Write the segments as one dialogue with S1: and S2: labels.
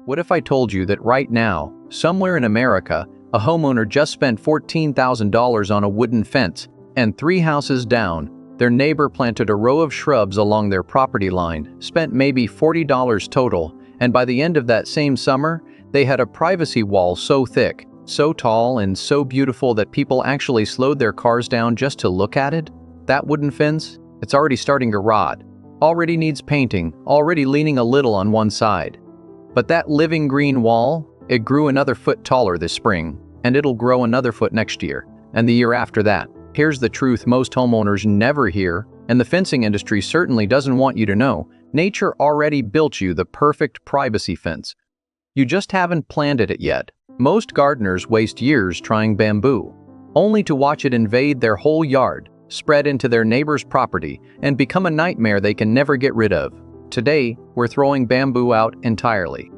S1: What if I told you that right now, somewhere in America, a homeowner just spent $14,000 on a wooden fence, and 3 houses down, their neighbor planted a row of shrubs along their property line, spent maybe $40 total, and by the end of that same summer, they had a privacy wall so thick, so tall, and so beautiful that people actually slowed their cars down just to look at it? That wooden fence, it's already starting to rot, already needs painting, already leaning a little on one side. But that living green wall, it grew another foot taller this spring, and it'll grow another foot next year, and the year after that. Here's the truth most homeowners never hear, and the fencing industry certainly doesn't want you to know. Nature already built you the perfect privacy fence. You just haven't planted it yet. Most gardeners waste years trying bamboo, only to watch it invade their whole yard, spread into their neighbor's property, and become a nightmare they can never get rid of. Today, we're throwing bamboo out entirely.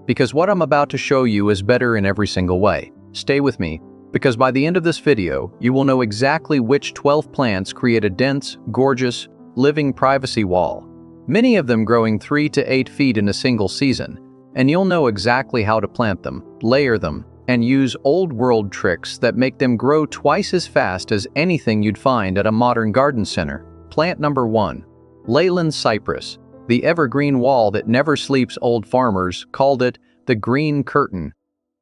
S1: Because what I'm about to show you is better in every single way. Stay with me, because by the end of this video, you will know exactly which 12 plants create a dense, gorgeous, living privacy wall. Many of them growing 3 to 8 feet in a single season, and you'll know exactly how to plant them, layer them, and use old-world tricks that make them grow twice as fast as anything you'd find at a modern garden center. Plant number 1. Leyland cypress, the evergreen wall that never sleeps. Old farmers called it the green curtain.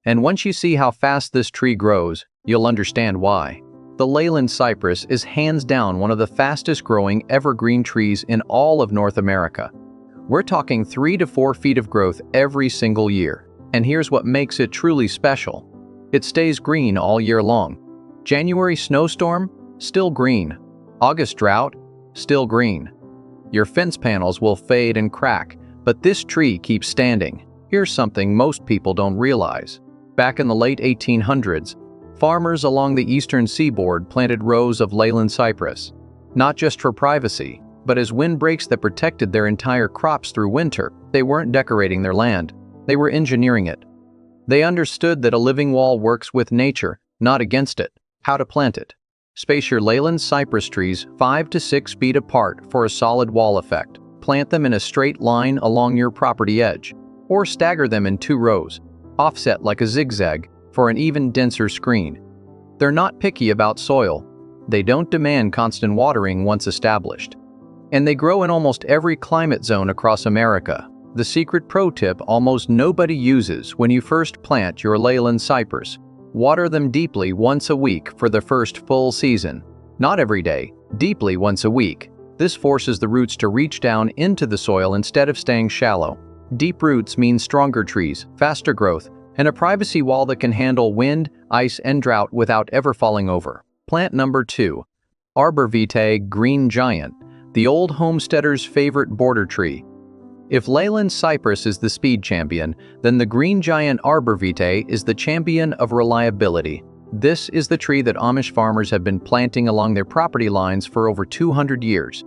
S1: And once you see how fast this tree grows, you'll understand why. The Leyland cypress is hands down one of the fastest growing evergreen trees in all of North America. We're talking 3 to 4 feet of growth every single year. And here's what makes it truly special. It stays green all year long. January snowstorm? Still green. August drought? Still green. Your fence panels will fade and crack, but this tree keeps standing. Here's something most people don't realize. Back in the late 1800s, farmers along the eastern seaboard planted rows of Leyland cypress, not just for privacy, but as windbreaks that protected their entire crops through winter. They weren't decorating their land, they were engineering it. They understood that a living wall works with nature, not against it. How to plant it. Space your Leyland cypress trees 5 to 6 feet apart for a solid wall effect. Plant them in a straight line along your property edge, or stagger them in 2 rows, offset like a zigzag, for an even denser screen. They're not picky about soil. They don't demand constant watering once established. And they grow in almost every climate zone across America. The secret pro tip almost nobody uses: when you first plant your Leyland cypress, water them deeply once a week for the first full season. Not every day, deeply once a week. This forces the roots to reach down into the soil instead of staying shallow. Deep roots mean stronger trees, faster growth, and a privacy wall that can handle wind, ice, and drought without ever falling over. Plant number 2. Arbor Vitae green giant, the old homesteader's favorite border tree. If Leyland cypress is the speed champion, then the green giant Arbor Vitae is the champion of reliability. This is the tree that Amish farmers have been planting along their property lines for over 200 years.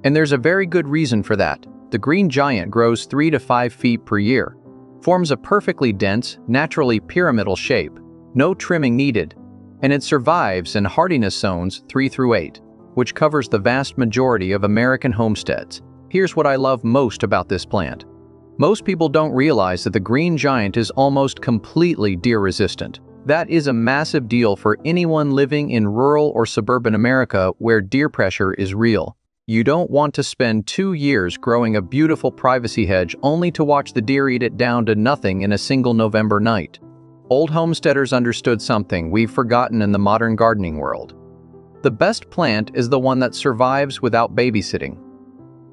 S1: And there's a very good reason for that. The green giant grows 3 to 5 feet per year, forms a perfectly dense, naturally pyramidal shape, no trimming needed, and it survives in hardiness zones 3 through 8, which covers the vast majority of American homesteads. Here's what I love most about this plant. Most people don't realize that the green giant is almost completely deer resistant. That is a massive deal for anyone living in rural or suburban America where deer pressure is real. You don't want to spend 2 years growing a beautiful privacy hedge only to watch the deer eat it down to nothing in a single November night. Old homesteaders understood something we've forgotten in the modern gardening world. The best plant is the one that survives without babysitting.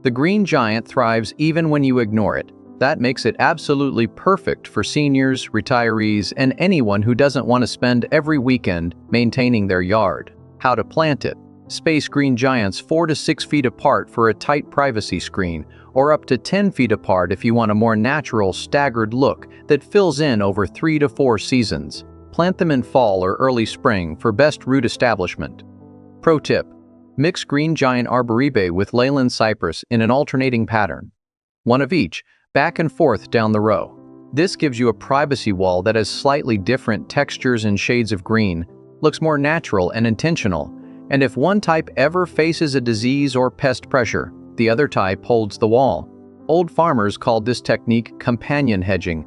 S1: The green giant thrives even when you ignore it. That makes it absolutely perfect for seniors, retirees, and anyone who doesn't want to spend every weekend maintaining their yard. How to plant it. Space green giants 4 to 6 feet apart for a tight privacy screen, or up to 10 feet apart if you want a more natural, staggered look that fills in over 3 to 4 seasons. Plant them in fall or early spring for best root establishment. Pro tip: mix green giant arboribe with Leyland cypress in an alternating pattern. One of each, back and forth down the row. This gives you a privacy wall that has slightly different textures and shades of green, looks more natural and intentional, and if one type ever faces a disease or pest pressure, the other type holds the wall. Old farmers called this technique companion hedging.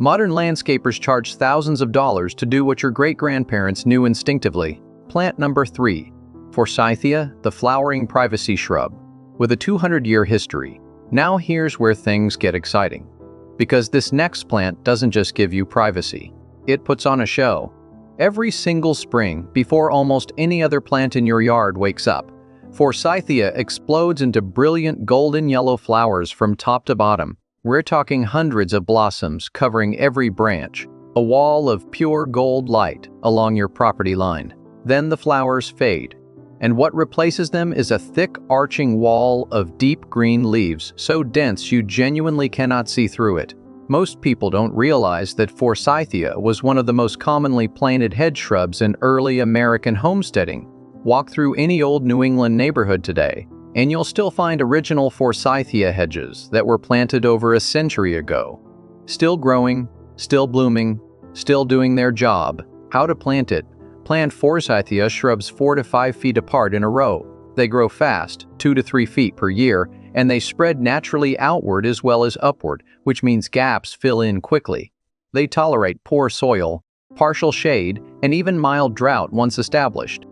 S1: Modern landscapers charge thousands of dollars to do what your great-grandparents knew instinctively. Plant number 3. Forsythia, the flowering privacy shrub. With a 200-year history, now here's where things get exciting. Because this next plant doesn't just give you privacy, it puts on a show. Every single spring, before almost any other plant in your yard wakes up, Forsythia explodes into brilliant golden yellow flowers from top to bottom. We're talking hundreds of blossoms covering every branch, a wall of pure gold light along your property line. Then the flowers fade, and what replaces them is a thick arching wall of deep green leaves so dense you genuinely cannot see through it. Most people don't realize that Forsythia was one of the most commonly planted hedge shrubs in early American homesteading. Walk through any old New England neighborhood today, and you'll still find original Forsythia hedges that were planted over a century ago. Still growing, still blooming, still doing their job. How to plant it? Plant Forsythia shrubs 4 to 5 feet apart in a row. They grow fast, 2 to 3 feet per year, and they spread naturally outward as well as upward, which means gaps fill in quickly. They tolerate poor soil, partial shade, and even mild drought once established.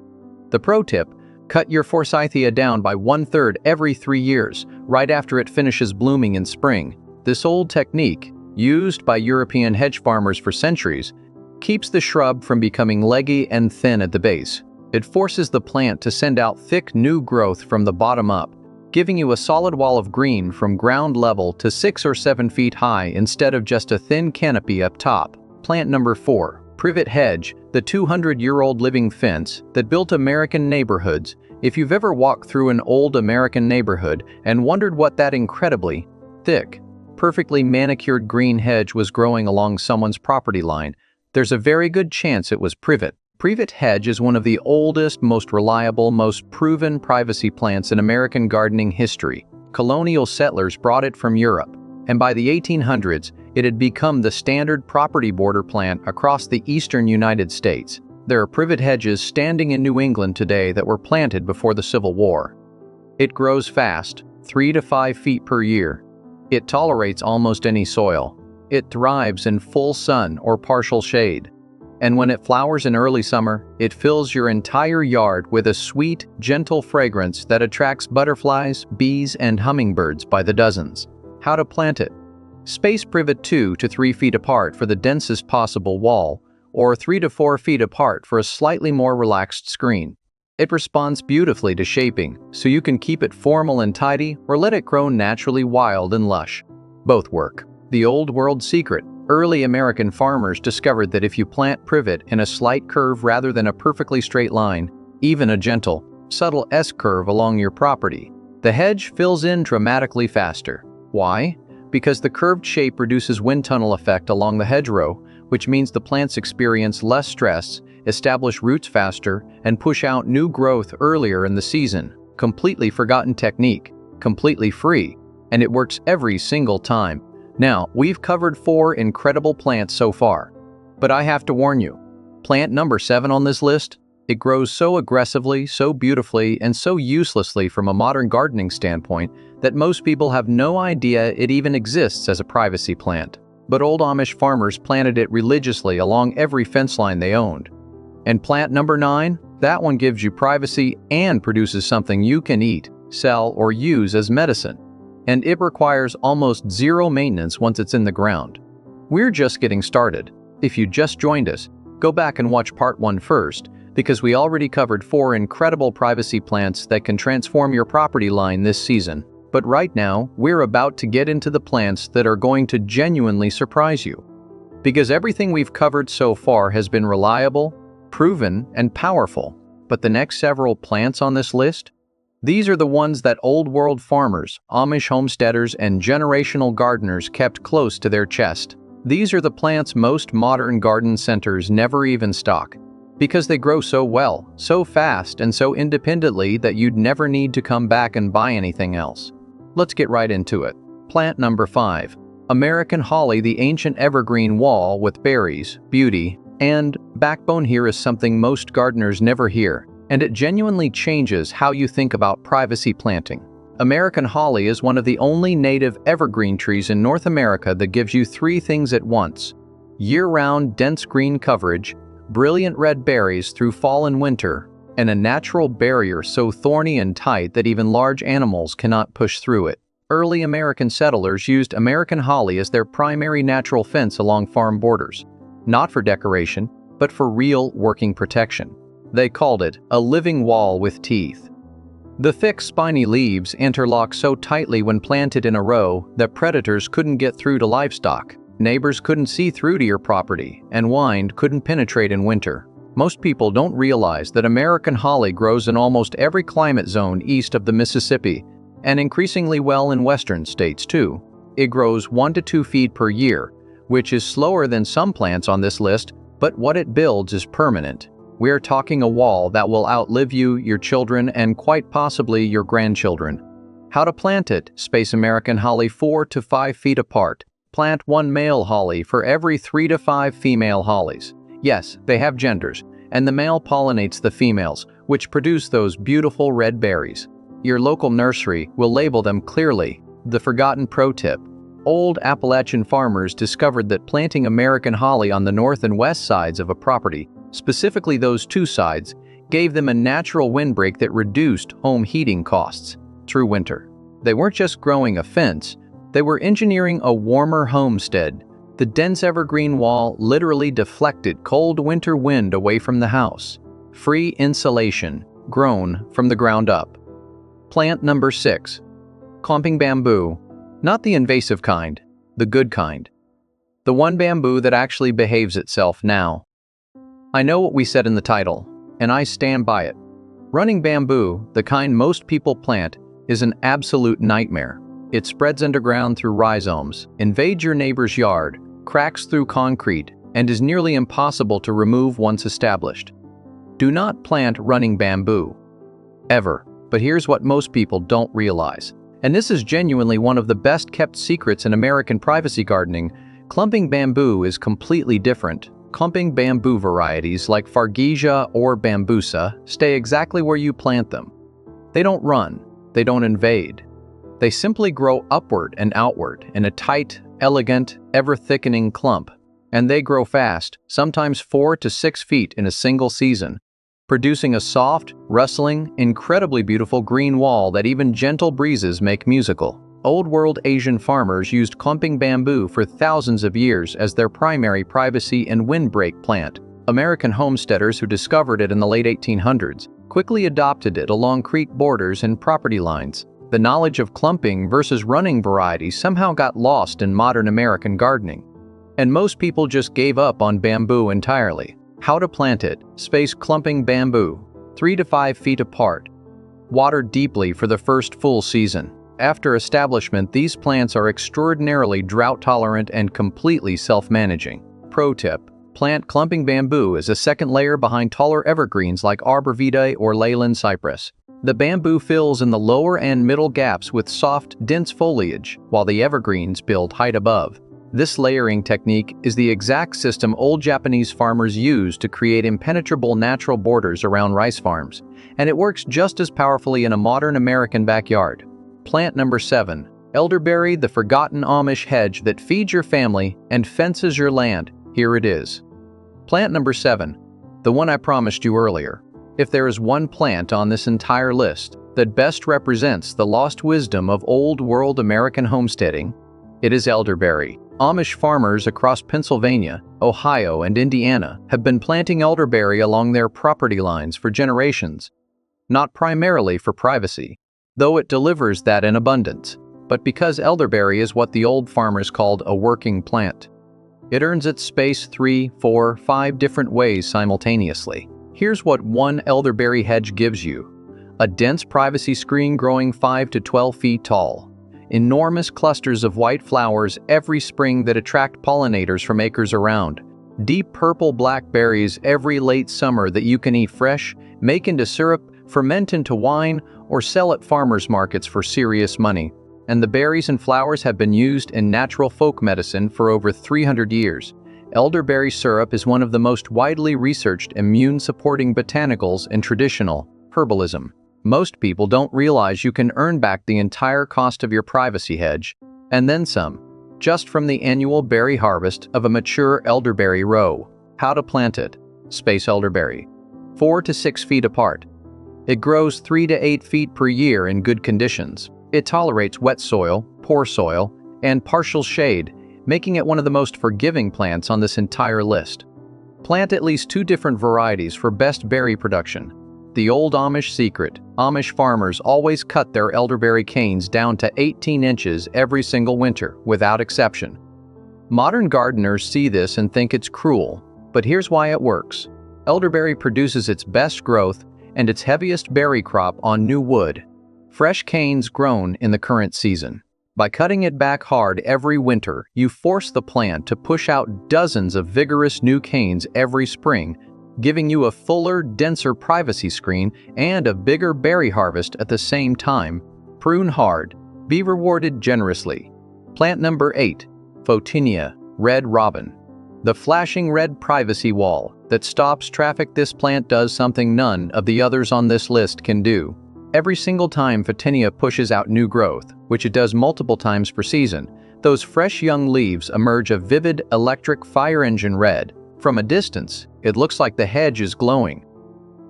S1: The pro tip: cut your Forsythia down by 1/3 every 3 years, right after it finishes blooming in spring. This old technique, used by European hedge farmers for centuries, keeps the shrub from becoming leggy and thin at the base. It forces the plant to send out thick new growth from the bottom up, giving you a solid wall of green from ground level to 6 or 7 feet high instead of just a thin canopy up top. Plant number 4. Privet hedge, the 200-year-old living fence that built American neighborhoods. If you've ever walked through an old American neighborhood and wondered what that incredibly thick, perfectly manicured green hedge was growing along someone's property line, there's a very good chance it was privet. Privet hedge is one of the oldest, most reliable, most proven privacy plants in American gardening history. Colonial settlers brought it from Europe, and by the 1800s, it had become the standard property border plant across the eastern United States. There are privet hedges standing in New England today that were planted before the Civil War. It grows fast, 3 to 5 feet per year. It tolerates almost any soil. It thrives in full sun or partial shade. And when it flowers in early summer, it fills your entire yard with a sweet, gentle fragrance that attracts butterflies, bees, and hummingbirds by the dozens. How to plant it? Space privet 2 to 3 feet apart for the densest possible wall, or 3 to 4 feet apart for a slightly more relaxed screen. It responds beautifully to shaping, so you can keep it formal and tidy or let it grow naturally wild and lush. Both work. The old world secret. Early American farmers discovered that if you plant privet in a slight curve rather than a perfectly straight line, even a gentle, subtle S-curve along your property, the hedge fills in dramatically faster. Why? Because the curved shape reduces wind tunnel effect along the hedgerow, which means the plants experience less stress, establish roots faster, and push out new growth earlier in the season. Completely forgotten technique, completely free, and it works every single time. Now, we've covered 4 incredible plants so far, but I have to warn you, plant number 7 on this list, it grows so aggressively, so beautifully, and so uselessly from a modern gardening standpoint that most people have no idea it even exists as a privacy plant. But old Amish farmers planted it religiously along every fence line they owned. And plant number 9, that one gives you privacy and produces something you can eat, sell, or use as medicine. And it requires almost zero maintenance once it's in the ground. We're just getting started. If you just joined us, go back and watch part 1 first, because we already covered 4 incredible privacy plants that can transform your property line this season. But right now, we're about to get into the plants that are going to genuinely surprise you. Because everything we've covered so far has been reliable, proven, and powerful. But the next several plants on this list? These are the ones that old world farmers, Amish homesteaders, and generational gardeners kept close to their chest. These are the plants most modern garden centers never even stock, because they grow so well, so fast, and so independently that you'd never need to come back and buy anything else. Let's get right into it. Plant number 5. American holly, the ancient evergreen wall with berries, beauty, and backbone. Here is something most gardeners never hear, and it genuinely changes how you think about privacy planting. American holly is one of the only native evergreen trees in North America that gives you three things at once: year-round dense green coverage, brilliant red berries through fall and winter, and a natural barrier so thorny and tight that even large animals cannot push through it. Early American settlers used American holly as their primary natural fence along farm borders, not for decoration, but for real working protection. They called it a living wall with teeth. The thick, spiny leaves interlock so tightly when planted in a row that predators couldn't get through to livestock, neighbors couldn't see through to your property, and wind couldn't penetrate in winter. Most people don't realize that American holly grows in almost every climate zone east of the Mississippi, and increasingly well in western states too. It grows 1 to 2 feet per year, which is slower than some plants on this list, but what it builds is permanent. We're talking a wall that will outlive you, your children, and quite possibly your grandchildren. How to plant it: space American holly 4 to 5 feet apart. Plant one male holly for every 3 to 5 female hollies. Yes, they have genders, and the male pollinates the females, which produce those beautiful red berries. Your local nursery will label them clearly. The forgotten pro tip: old Appalachian farmers discovered that planting American holly on the north and west sides of a property, specifically those two sides, gave them a natural windbreak that reduced home heating costs through winter. They weren't just growing a fence, they were engineering a warmer homestead. The dense evergreen wall literally deflected cold winter wind away from the house. Free insulation, grown from the ground up. Plant number 6. Clumping bamboo. Not the invasive kind, the good kind. The one bamboo that actually behaves itself now. I know what we said in the title, and I stand by it. Running bamboo, the kind most people plant, is an absolute nightmare. It spreads underground through rhizomes, invades your neighbor's yard, cracks through concrete, and is nearly impossible to remove once established. Do not plant running bamboo. Ever. But here's what most people don't realize, and this is genuinely one of the best kept secrets in American privacy gardening. Clumping bamboo is completely different. Clumping bamboo varieties like Fargesia or Bambusa stay exactly where you plant them. They don't run, they don't invade. They simply grow upward and outward in a tight, elegant, ever-thickening clump, and they grow fast, sometimes 4 to 6 feet in a single season, producing a soft, rustling, incredibly beautiful green wall that even gentle breezes make musical. Old world Asian farmers used clumping bamboo for thousands of years as their primary privacy and windbreak plant. American homesteaders who discovered it in the late 1800s quickly adopted it along creek borders and property lines. The knowledge of clumping versus running varieties somehow got lost in modern American gardening, and most people just gave up on bamboo entirely. How to plant it: space clumping bamboo 3 to 5 feet apart. Water deeply for the first full season. After establishment, these plants are extraordinarily drought-tolerant and completely self-managing. Pro tip: plant clumping bamboo as a second layer behind taller evergreens like arborvitae or leyland cypress. The bamboo fills in the lower and middle gaps with soft, dense foliage, while the evergreens build height above. This layering technique is the exact system old Japanese farmers used to create impenetrable natural borders around rice farms, and it works just as powerfully in a modern American backyard. Plant number 7. Elderberry, the forgotten Amish hedge that feeds your family and fences your land. Here it is. Plant number 7. The one I promised you earlier. If there is one plant on this entire list that best represents the lost wisdom of old world American homesteading, it is elderberry. Amish farmers across Pennsylvania, Ohio, and Indiana have been planting elderberry along their property lines for generations. Not primarily for privacy, though it delivers that in abundance, but because elderberry is what the old farmers called a working plant. It earns its space 3, 4, 5 different ways simultaneously. Here's what one elderberry hedge gives you: a dense privacy screen growing 5 to 12 feet tall, enormous clusters of white flowers every spring that attract pollinators from acres around, deep purple blackberries every late summer that you can eat fresh, make into syrup, ferment into wine, or sell at farmers markets for serious money. And the berries and flowers have been used in natural folk medicine for over 300 years. Elderberry syrup is one of the most widely researched immune-supporting botanicals in traditional herbalism. Most people don't realize you can earn back the entire cost of your privacy hedge, and then some, just from the annual berry harvest of a mature elderberry row. How to plant it. Space elderberry. 4 to 6 feet apart. It grows 3 to 8 feet per year in good conditions. It tolerates wet soil, poor soil, and partial shade, making it one of the most forgiving plants on this entire list. Plant at least 2 different varieties for best berry production. The old Amish secret: Amish farmers always cut their elderberry canes down to 18 inches every single winter, without exception. Modern gardeners see this and think it's cruel, but here's why it works. Elderberry produces its best growth and its heaviest berry crop on new wood, fresh canes grown in the current season. By cutting it back hard every winter, you force the plant to push out dozens of vigorous new canes every spring, giving you a fuller, denser privacy screen and a bigger berry harvest at the same time. Prune hard. Be rewarded generously. Plant number 8. Photinia, red robin. The flashing red privacy wall that stops traffic. This plant does something none of the others on this list can do. Every single time Photinia pushes out new growth, which it does multiple times per season, those fresh young leaves emerge a vivid electric fire engine red. From a distance, it looks like the hedge is glowing.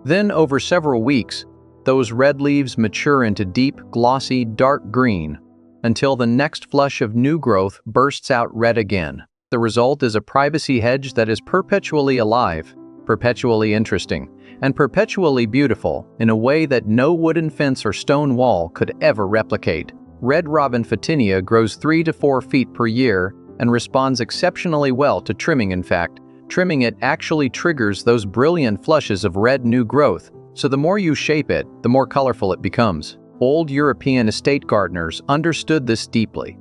S1: Then, over several weeks, those red leaves mature into deep, glossy, dark green, until the next flush of new growth bursts out red again. The result is a privacy hedge that is perpetually alive, perpetually interesting, and perpetually beautiful in a way that no wooden fence or stone wall could ever replicate. Red robin Photinia grows 3 to 4 feet per year and responds exceptionally well to trimming. In fact, trimming it actually triggers those brilliant flushes of red new growth, so the more you shape it, the more colorful it becomes. Old European estate gardeners understood this deeply.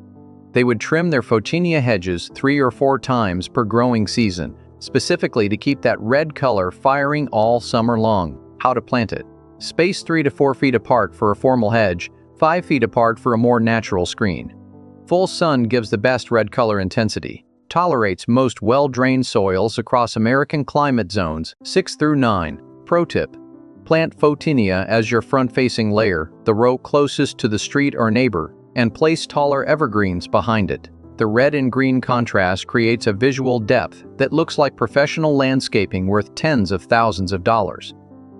S1: They would trim their Photinia hedges 3 or 4 times per growing season, specifically to keep that red color firing all summer long. How to plant it. Space 3 to 4 feet apart for a formal hedge, 5 feet apart for a more natural screen. Full sun gives the best red color intensity. Tolerates most well-drained soils across American climate zones 6 through 9. Pro tip: plant Photinia as your front-facing layer, the row closest to the street or neighbor, and place taller evergreens behind it. The red and green contrast creates a visual depth that looks like professional landscaping worth tens of thousands of dollars.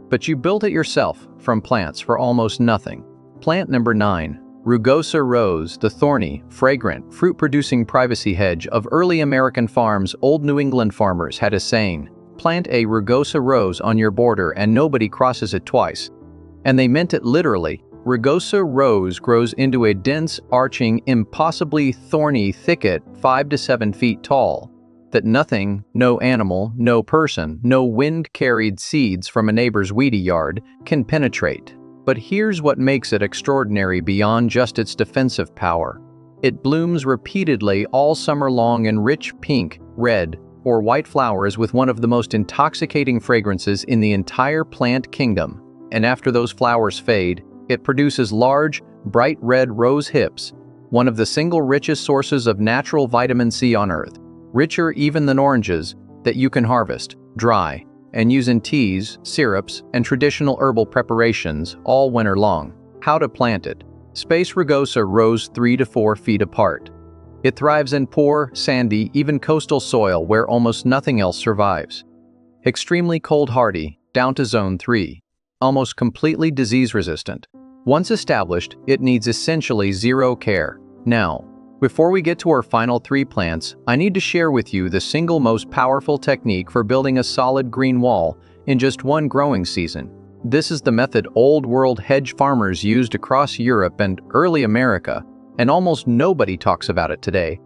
S1: But you built it yourself from plants for almost nothing. Plant number 9. Rugosa rose, the thorny, fragrant, fruit-producing privacy hedge of early American farms. Old New England farmers had a saying: plant a rugosa rose on your border and nobody crosses it twice. And they meant it literally. Rugosa rose grows into a dense, arching, impossibly thorny thicket 5 to 7 feet tall that nothing, no animal, no person, no wind-carried seeds from a neighbor's weedy yard can penetrate. But here's what makes it extraordinary beyond just its defensive power. It blooms repeatedly all summer long in rich pink, red, or white flowers with one of the most intoxicating fragrances in the entire plant kingdom. And after those flowers fade, it produces large, bright red rose hips, one of the single richest sources of natural vitamin C on Earth, richer even than oranges, that you can harvest, dry, and use in teas, syrups, and traditional herbal preparations all winter long. How to plant it. Space rugosa rose 3 to 4 feet apart. It thrives in poor, sandy, even coastal soil where almost nothing else survives. Extremely cold hardy, down to zone 3. Almost completely disease-resistant. Once established, it needs essentially zero care. Now, before we get to our final 3 plants, I need to share with you the single most powerful technique for building a solid green wall in just one growing season. This is the method old-world hedge farmers used across Europe and early America, and almost nobody talks about it today.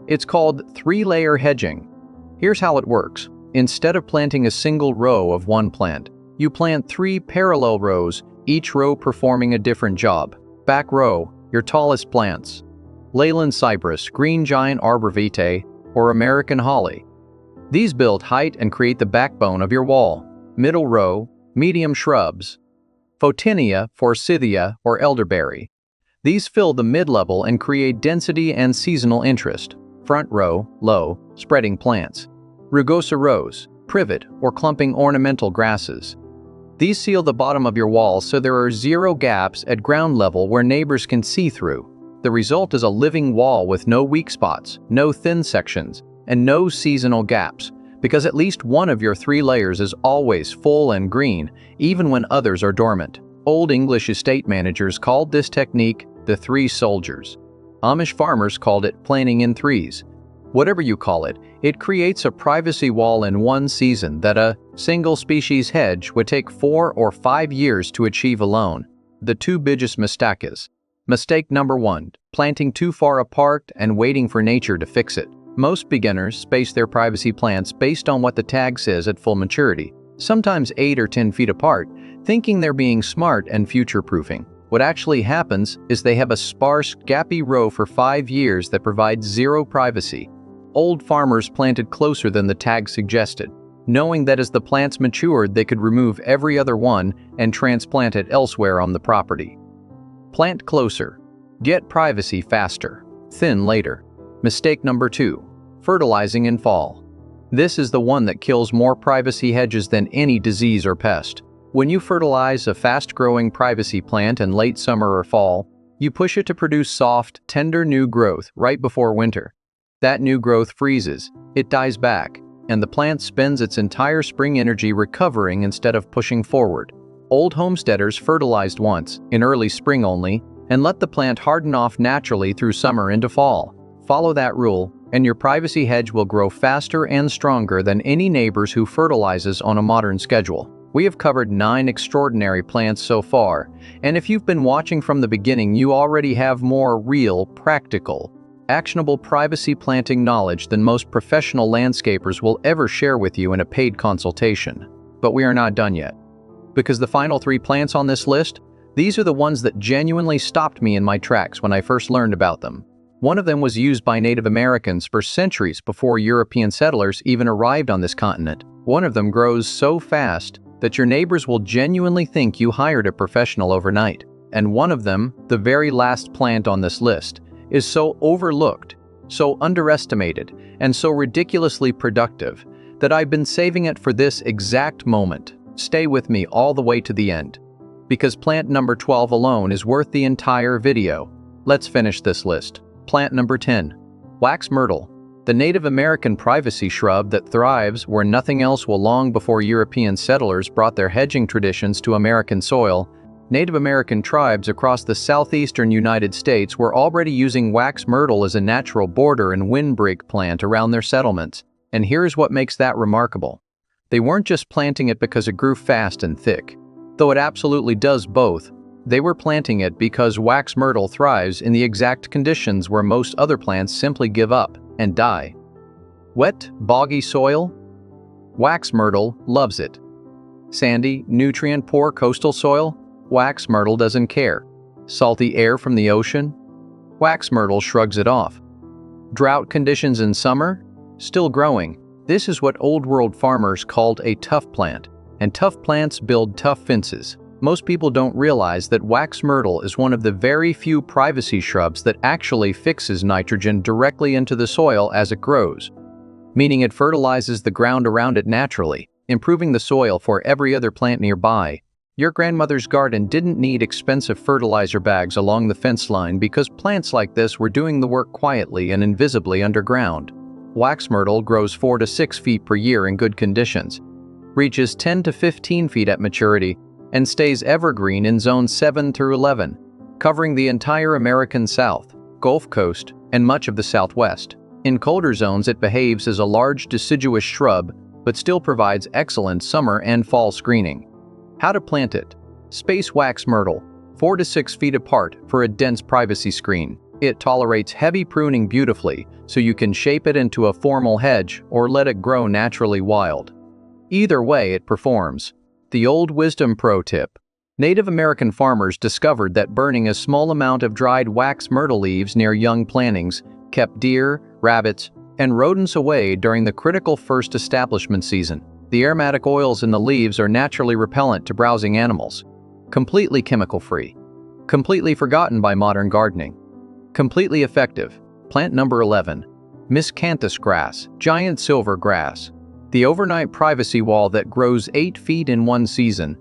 S1: It's called 3-layer hedging. Here's how it works. Instead of planting a single row of one plant, you plant 3 parallel rows, each row performing a different job. Back row, your tallest plants. Leyland cypress, green giant arbor vitae, or American holly. These build height and create the backbone of your wall. Middle row, medium shrubs. Photinia, forsythia, or elderberry. These fill the mid-level and create density and seasonal interest. Front row, low, spreading plants. Rugosa rose, privet, or clumping ornamental grasses. These seal the bottom of your wall so there are zero gaps at ground level where neighbors can see through. The result is a living wall with no weak spots, no thin sections, and no seasonal gaps, because at least one of your 3 layers is always full and green, even when others are dormant. Old English estate managers called this technique the 3 soldiers. Amish farmers called it planting in threes. Whatever you call it, it creates a privacy wall in one season that a single-species hedge would take 4 or 5 years to achieve alone. The 2 biggest mistakes. Mistake number 1, planting too far apart and waiting for nature to fix it. Most beginners space their privacy plants based on what the tag says at full maturity, sometimes 8 or 10 feet apart, thinking they're being smart and future-proofing. What actually happens is they have a sparse, gappy row for 5 years that provides zero privacy. Old farmers planted closer than the tag suggested, knowing that as the plants matured they could remove every other one and transplant it elsewhere on the property. Plant closer. Get privacy faster. Thin later. Mistake number 2. Fertilizing in fall. This is the one that kills more privacy hedges than any disease or pest. When you fertilize a fast-growing privacy plant in late summer or fall, you push it to produce soft, tender new growth right before winter. That new growth freezes, it dies back, and the plant spends its entire spring energy recovering instead of pushing forward. Old homesteaders fertilized once, in early spring only, and let the plant harden off naturally through summer into fall. Follow that rule, and your privacy hedge will grow faster and stronger than any neighbors who fertilizes on a modern schedule. We have covered 9 extraordinary plants so far, and if you've been watching from the beginning, you already have more real, practical, actionable privacy planting knowledge than most professional landscapers will ever share with you in a paid consultation. But we are not done yet. Because the final 3 plants on this list, these are the ones that genuinely stopped me in my tracks when I first learned about them. One of them was used by Native Americans for centuries before European settlers even arrived on this continent. One of them grows so fast that your neighbors will genuinely think you hired a professional overnight. And one of them, the very last plant on this list, is so overlooked, so underestimated, and so ridiculously productive that I've been saving it for this exact moment. Stay with me all the way to the end, because plant number 12 alone is worth the entire video. Let's finish this list. Plant number 10. Wax myrtle, the Native American privacy shrub that thrives where nothing else will. Long before European settlers brought their hedging traditions to American soil, Native American tribes across the southeastern United States were already using wax myrtle as a natural border and windbreak plant around their settlements. And here's what makes that remarkable. They weren't just planting it because it grew fast and thick, though it absolutely does both. They were planting it because wax myrtle thrives in the exact conditions where most other plants simply give up and die. Wet, boggy soil? Wax myrtle loves it. Sandy, nutrient-poor coastal soil? Wax myrtle doesn't care. Salty air from the ocean? Wax myrtle shrugs it off. Drought conditions in summer? Still growing. This is what old world farmers called a tough plant, and tough plants build tough fences. Most people don't realize that wax myrtle is one of the very few privacy shrubs that actually fixes nitrogen directly into the soil as it grows, meaning it fertilizes the ground around it naturally, improving the soil for every other plant nearby. Your grandmother's garden didn't need expensive fertilizer bags along the fence line because plants like this were doing the work quietly and invisibly underground. Wax myrtle grows 4 to 6 feet per year in good conditions, reaches 10 to 15 feet at maturity, and stays evergreen in zones 7 through 11, covering the entire American South, Gulf Coast, and much of the Southwest. In colder zones, it behaves as a large deciduous shrub, but still provides excellent summer and fall screening. How to plant it. Space wax myrtle, 4 to 6 feet apart for a dense privacy screen. It tolerates heavy pruning beautifully, so you can shape it into a formal hedge or let it grow naturally wild. Either way, it performs. The old wisdom pro tip. Native American farmers discovered that burning a small amount of dried wax myrtle leaves near young plantings kept deer, rabbits, and rodents away during the critical first establishment season. The aromatic oils in the leaves are naturally repellent to browsing animals. Completely chemical-free. Completely forgotten by modern gardening. Completely effective. Plant number 11. Miscanthus grass, giant silver grass. The overnight privacy wall that grows 8 feet in one season.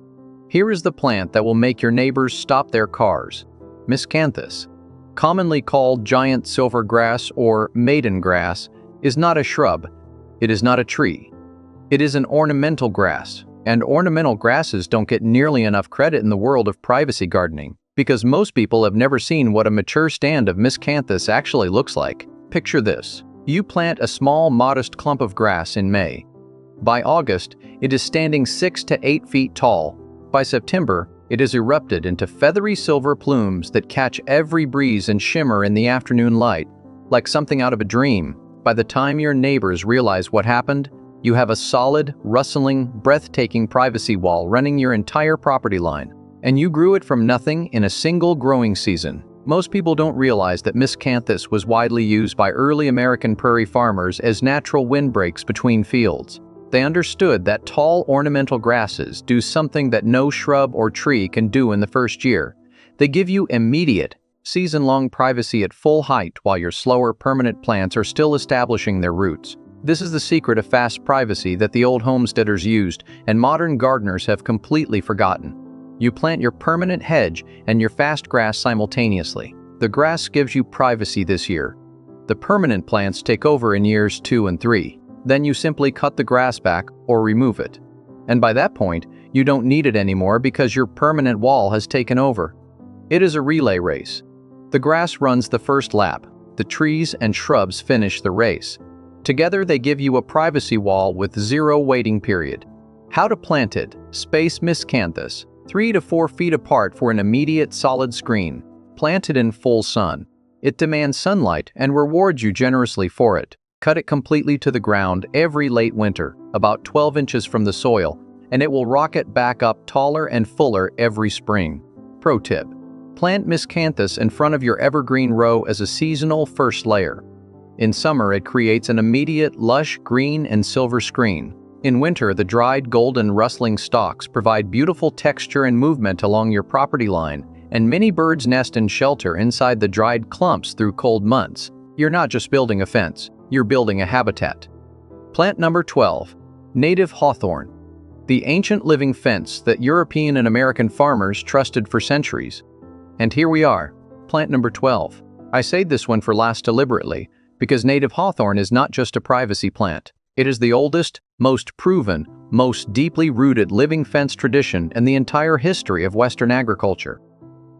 S1: Here is the plant that will make your neighbors stop their cars. Miscanthus, commonly called giant silver grass or maiden grass, is not a shrub. It is not a tree. It is an ornamental grass, and ornamental grasses don't get nearly enough credit in the world of privacy gardening because most people have never seen what a mature stand of miscanthus actually looks like. Picture this. You plant a small, modest clump of grass in May. By August, it is standing 6 to 8 feet tall. By September, it has erupted into feathery silver plumes that catch every breeze and shimmer in the afternoon light, like something out of a dream. By the time your neighbors realize what happened, you have a solid, rustling, breathtaking privacy wall running your entire property line. And you grew it from nothing in a single growing season. Most people don't realize that miscanthus was widely used by early American prairie farmers as natural windbreaks between fields. They understood that tall ornamental grasses do something that no shrub or tree can do in the first year. They give you immediate, season-long privacy at full height while your slower permanent plants are still establishing their roots. This is the secret of fast privacy that the old homesteaders used and modern gardeners have completely forgotten. You plant your permanent hedge and your fast grass simultaneously. The grass gives you privacy this year. The permanent plants take over in years 2 and 3. Then you simply cut the grass back or remove it. And by that point, you don't need it anymore because your permanent wall has taken over. It is a relay race. The grass runs the first lap. The trees and shrubs finish the race. Together they give you a privacy wall with 0 waiting period. How to plant it. Space miscanthus 3 to 4 feet apart for an immediate solid screen. Plant it in full sun. It demands sunlight and rewards you generously for it. Cut it completely to the ground every late winter, about 12 inches from the soil, and it will rocket back up taller and fuller every spring. Pro tip: plant miscanthus in front of your evergreen row as a seasonal first layer. In summer, it creates an immediate lush green and silver screen. In winter, the dried golden rustling stalks provide beautiful texture and movement along your property line, and many birds nest and shelter inside the dried clumps through cold months. You're not just building a fence, you're building a habitat. Plant number 12. Native hawthorn. The ancient living fence that European and American farmers trusted for centuries. And here we are, plant number 12. I saved this one for last deliberately, because native hawthorn is not just a privacy plant. It is the oldest, most proven, most deeply rooted living fence tradition in the entire history of Western agriculture.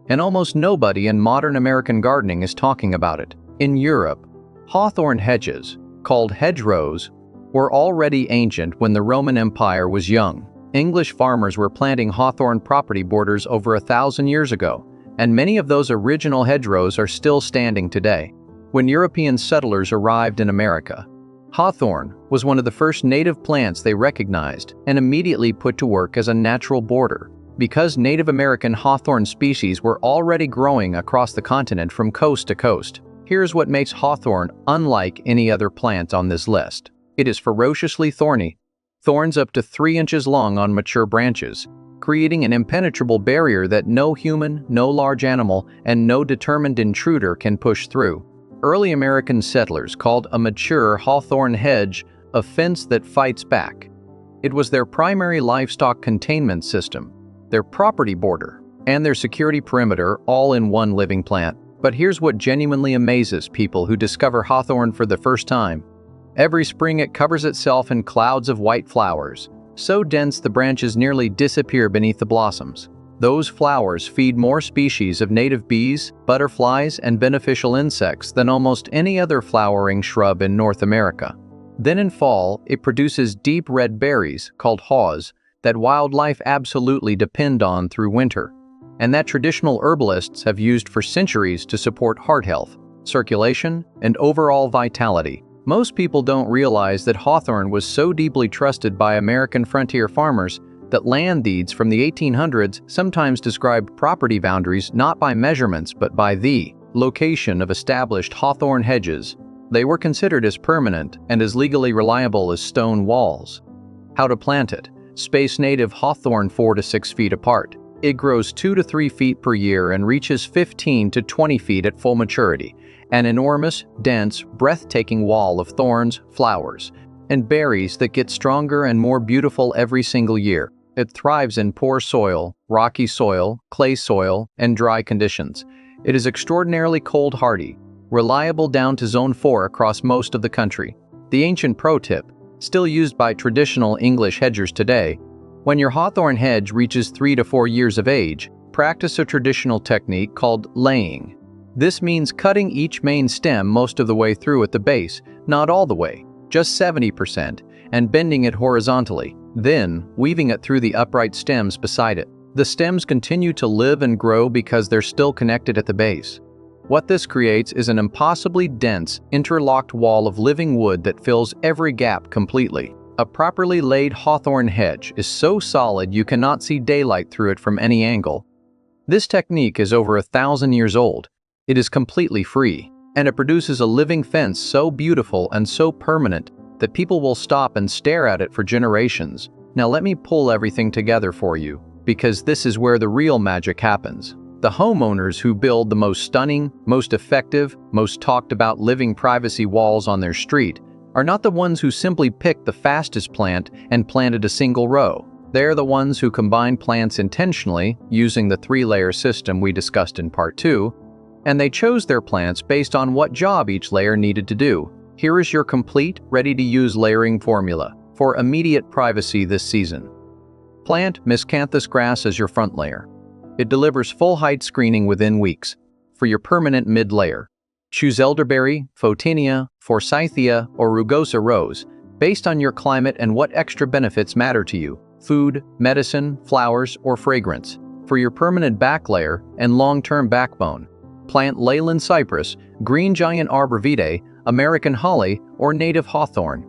S1: And almost nobody in modern American gardening is talking about it. In Europe, hawthorn hedges, called hedgerows, were already ancient when the Roman Empire was young. English farmers were planting hawthorn property borders over 1,000 years ago, and many of those original hedgerows are still standing today. When European settlers arrived in America, hawthorn was one of the first native plants they recognized and immediately put to work as a natural border. Because Native American hawthorn species were already growing across the continent from coast to coast, here's what makes hawthorn unlike any other plant on this list. It is ferociously thorny, thorns up to 3 inches long on mature branches, creating an impenetrable barrier that no human, no large animal, and no determined intruder can push through. Early American settlers called a mature hawthorn hedge a fence that fights back. It was their primary livestock containment system, their property border, and their security perimeter all in one living plant. But here's what genuinely amazes people who discover hawthorn for the first time. Every spring it covers itself in clouds of white flowers, so dense the branches nearly disappear beneath the blossoms. Those flowers feed more species of native bees, butterflies, and beneficial insects than almost any other flowering shrub in North America. Then in fall, it produces deep red berries, called haws, that wildlife absolutely depend on through winter, and that traditional herbalists have used for centuries to support heart health, circulation, and overall vitality. Most people don't realize that hawthorn was so deeply trusted by American frontier farmers that land deeds from the 1800s sometimes described property boundaries not by measurements but by the location of established hawthorn hedges. They were considered as permanent and as legally reliable as stone walls. How to plant it. Space native hawthorn 4 to 6 feet apart. It grows 2 to 3 feet per year and reaches 15 to 20 feet at full maturity. An enormous, dense, breathtaking wall of thorns, flowers, and berries that get stronger and more beautiful every single year. It thrives in poor soil, rocky soil, clay soil, and dry conditions. It is extraordinarily cold-hardy, reliable down to zone 4 across most of the country. The ancient pro tip, still used by traditional English hedgers today: when your hawthorn hedge reaches 3 to 4 years of age, practice a traditional technique called laying. This means cutting each main stem most of the way through at the base, not all the way, just 70%, and bending it horizontally, then weaving it through the upright stems beside it. The stems continue to live and grow because they're still connected at the base. What this creates is an impossibly dense, interlocked wall of living wood that fills every gap completely. A properly laid hawthorn hedge is so solid you cannot see daylight through it from any angle. This technique is over 1,000 years old. It is completely free, and it produces a living fence so beautiful and so permanent that people will stop and stare at it for generations. Now let me pull everything together for you, because this is where the real magic happens. The homeowners who build the most stunning, most effective, most talked about living privacy walls on their street are not the ones who simply picked the fastest plant and planted a single row. They're the ones who combine plants intentionally, using the 3-layer system we discussed in part 2, and they chose their plants based on what job each layer needed to do. Here is your complete, ready-to-use layering formula for immediate privacy this season. Plant miscanthus grass as your front layer. It delivers full-height screening within weeks. For your permanent mid-layer, choose elderberry, photinia, forsythia, or rugosa rose, based on your climate and what extra benefits matter to you: food, medicine, flowers, or fragrance. For your permanent back layer and long-term backbone, plant leyland cypress, green giant arbor vitae, American holly, or native hawthorn.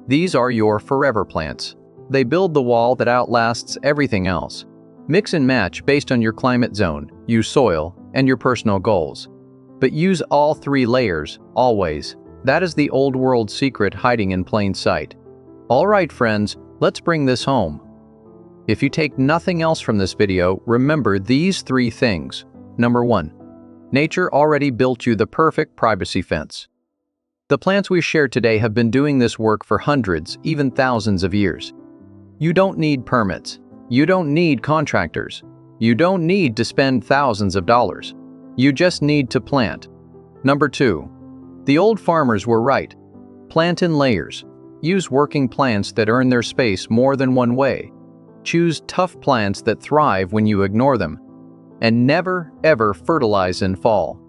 S1: These are your forever plants. They build the wall that outlasts everything else. Mix and match based on your climate zone, use soil, and your personal goals. But use all 3 layers, always. That is the old world secret hiding in plain sight. Alright friends, let's bring this home. If you take nothing else from this video, remember these 3 things. Number 1. Nature already built you the perfect privacy fence. The plants we shared today have been doing this work for hundreds, even thousands of years. You don't need permits. You don't need contractors. You don't need to spend thousands of dollars. You just need to plant. Number 2. The old farmers were right. Plant in layers. Use working plants that earn their space more than one way. Choose tough plants that thrive when you ignore them. And never, ever fertilize in fall.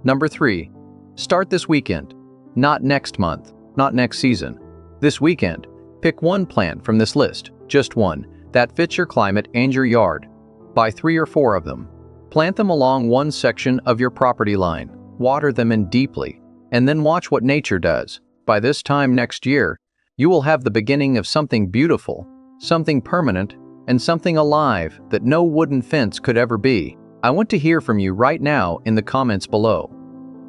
S1: Number 3. Start this weekend. Not next month, not next season. This weekend, pick one plant from this list, just one, that fits your climate and your yard. Buy 3 or 4 of them. Plant them along one section of your property line. Water them in deeply, and then watch what nature does. By this time next year, you will have the beginning of something beautiful, something permanent, and something alive that no wooden fence could ever be. I want to hear from you right now in the comments below.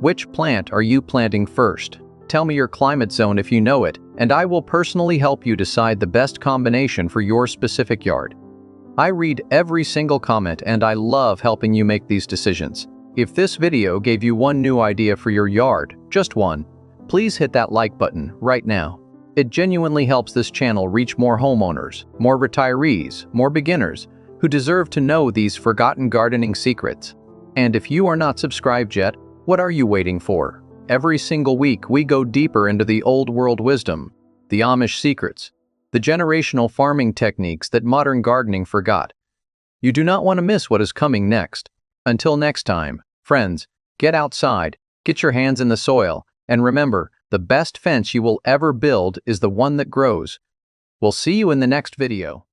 S1: Which plant are you planting first? Tell me your climate zone if you know it, and I will personally help you decide the best combination for your specific yard. I read every single comment and I love helping you make these decisions. If this video gave you one new idea for your yard, just one, please hit that like button right now. It genuinely helps this channel reach more homeowners, more retirees, more beginners who deserve to know these forgotten gardening secrets. And if you are not subscribed yet, what are you waiting for? Every single week we go deeper into the old world wisdom, the Amish secrets, the generational farming techniques that modern gardening forgot. You do not want to miss what is coming next. Until next time, friends, get outside, get your hands in the soil, and remember, the best fence you will ever build is the one that grows. We'll see you in the next video.